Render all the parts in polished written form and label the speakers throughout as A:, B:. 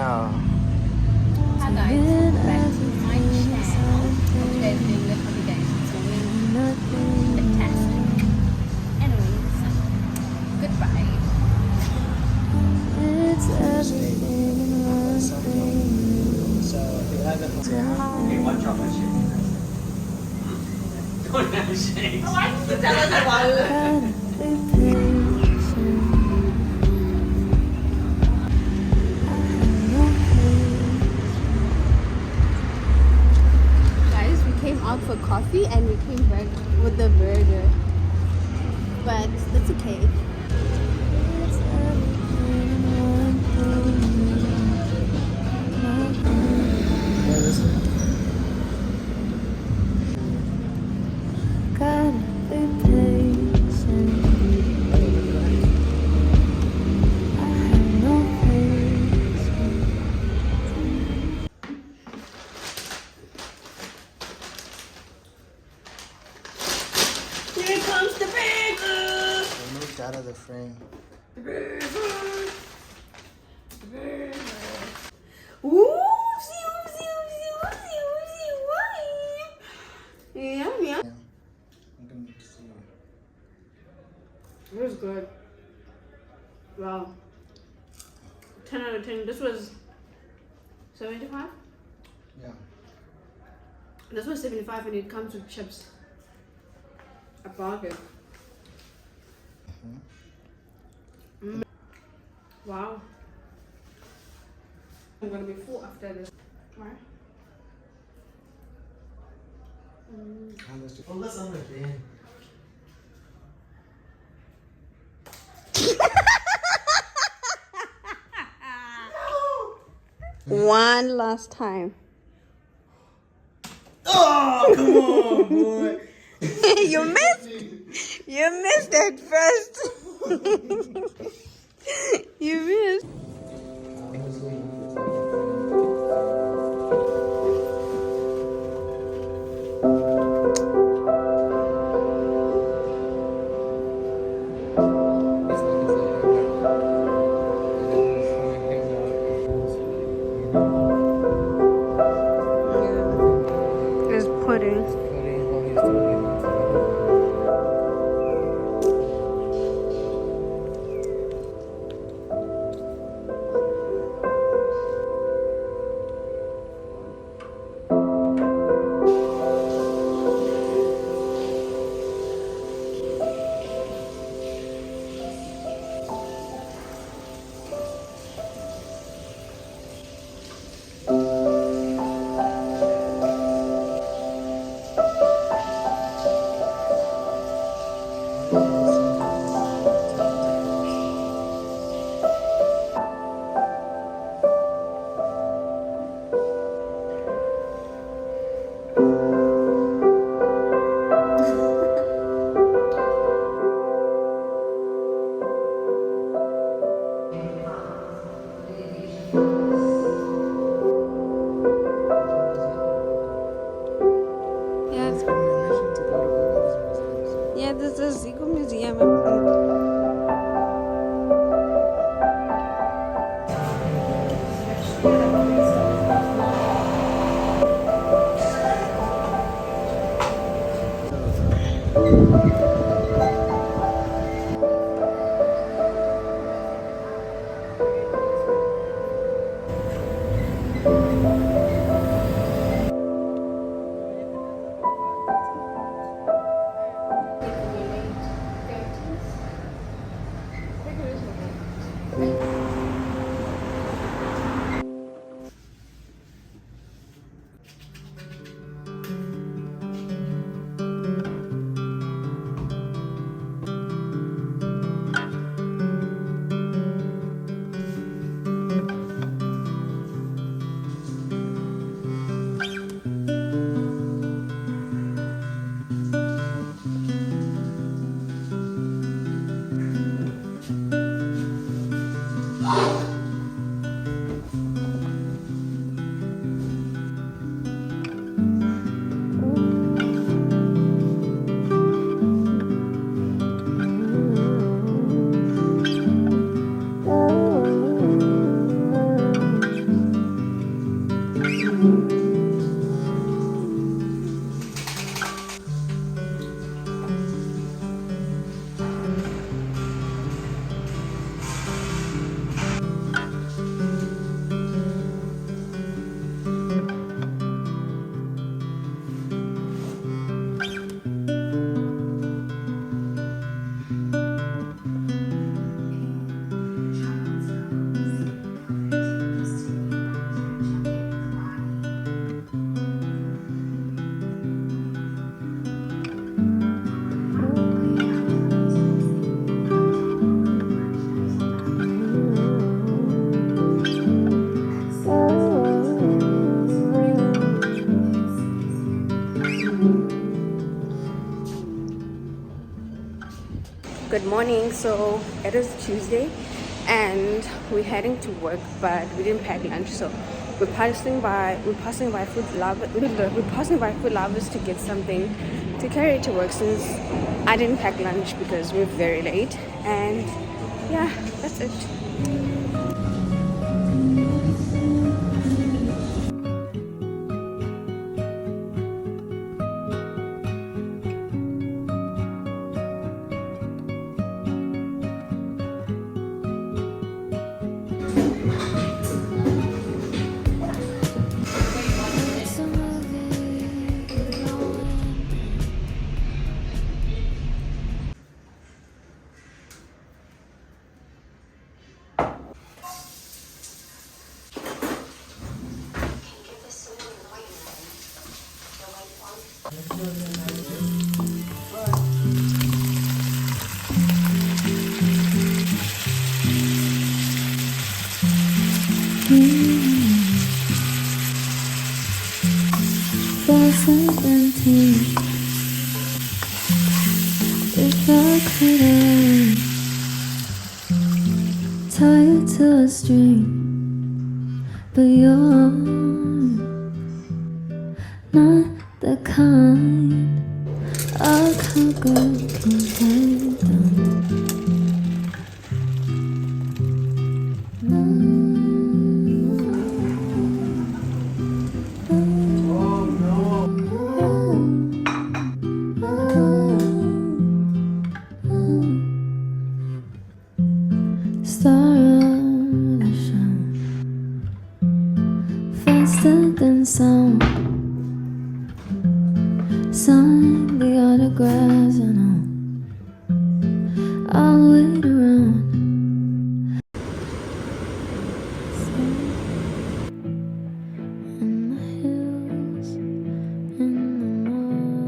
A: No.
B: Hi guys, welcome back to my channel. Hope you guys are doing good. Hope you guys are doing fantastic. Anyways, goodbye.
C: It's everything in one thing.
A: So if you haven't said hi.
D: Hey, one chocolate shake. Don't have shakes.
B: Why did you tell us about it?
C: Gotta be patient. I have no patience.
B: Guys, we came out for coffee and we came back with the burger. But that's okay.
C: It's everything in one thing. Gotta be patient. I have no patience.
B: Here comes the burger!
A: Moved out of the frame.
B: Ooh, oopsie, oopsie, oopsie, oopsie, oopsie, why? Yum, yum.
A: I'm gonna see you.
B: It was good. Wow. 10 out of 10. This was 75?
A: Yeah.
B: This was 75 and it comes with chips. A bargain. Wow. I'm gonna be full after this. Why?
A: How much do-
D: Well, that's on the bin.
B: One last time.
A: Oh, come on, boy.
B: You missed. You missed it first. You missed. It's pudding.
A: It's been my mission to go to all these museums.
B: Yeah, this is Eagle Museum.
E: Good morning. So it is Tuesday and we're heading to work, but we didn't pack lunch, so we're passing by Food Lovers to get something to carry to work, since I didn't pack lunch because we're very late. And yeah, that's it.
C: It's a movie going. For 17, if I could tie you to a string, but you're not the kind a cowgirl can take down.
A: Oh no.
C: Star of the show, faster than sound. Sign the autographs and I'll wait around. In the hills, in the morning,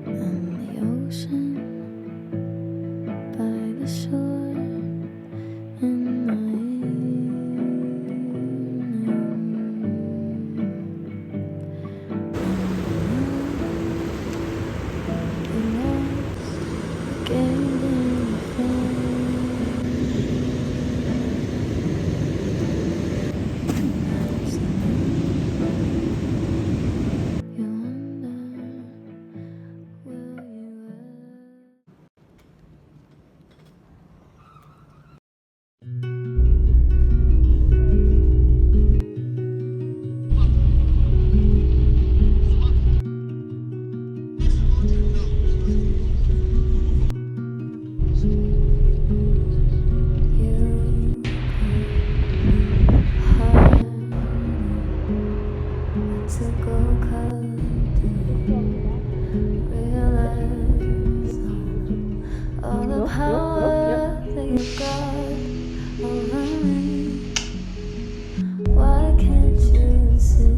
C: and the ocean by the shore in the evening. Getting you wonder, will you ever? You hard to go cut realize all the power that you got over me. Why can't you see?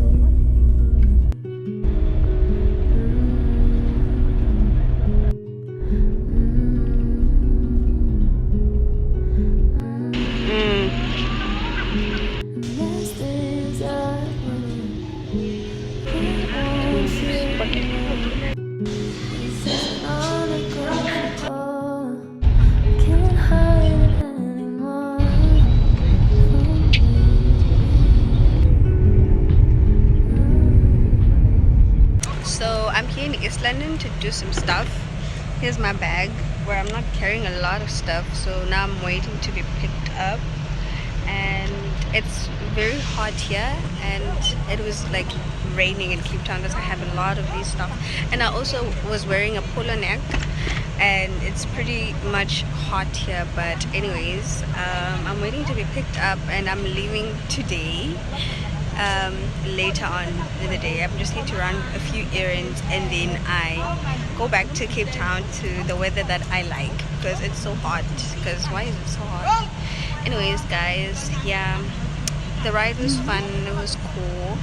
C: There's things I want you. Can't hide it anymore from
E: So I'm here in East London to do some stuff. Here's my bag where I'm not carrying a lot of stuff, so now I'm waiting to be picked up. And it's very hot here, and it was like raining in Cape Town, so I have a lot of these stuff. And I also was wearing a polo neck, and it's pretty much hot here. But anyways, I'm waiting to be picked up, and I'm leaving today. Later on in the day, I'm just need to run a few errands, and then I go back to Cape Town to the weather that I like, because it's so hot. Because why is it so hot? Anyways, guys, yeah, the ride was fun, it was cool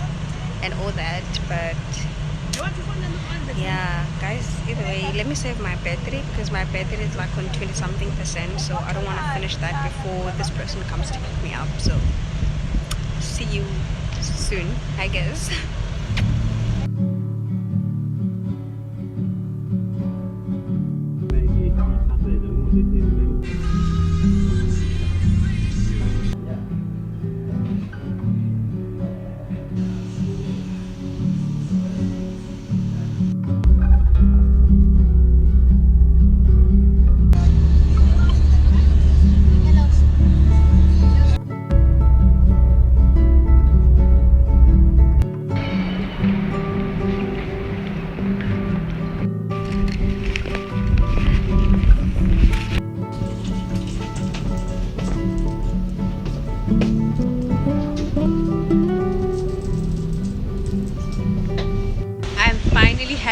E: and all that, but yeah, guys, either way, let me save my battery, because my battery is like on 20 something %, so I don't want to finish that before this person comes to pick me up. So see you soon, I guess.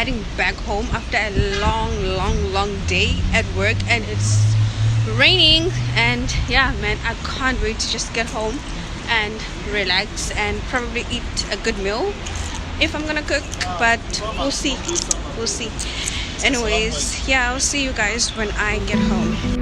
E: heading back home after a long day at work, and it's raining. And yeah, man, I can't wait to just get home and relax and probably eat a good meal if I'm gonna cook, but we'll see. Anyways, yeah, I'll see you guys when I get home.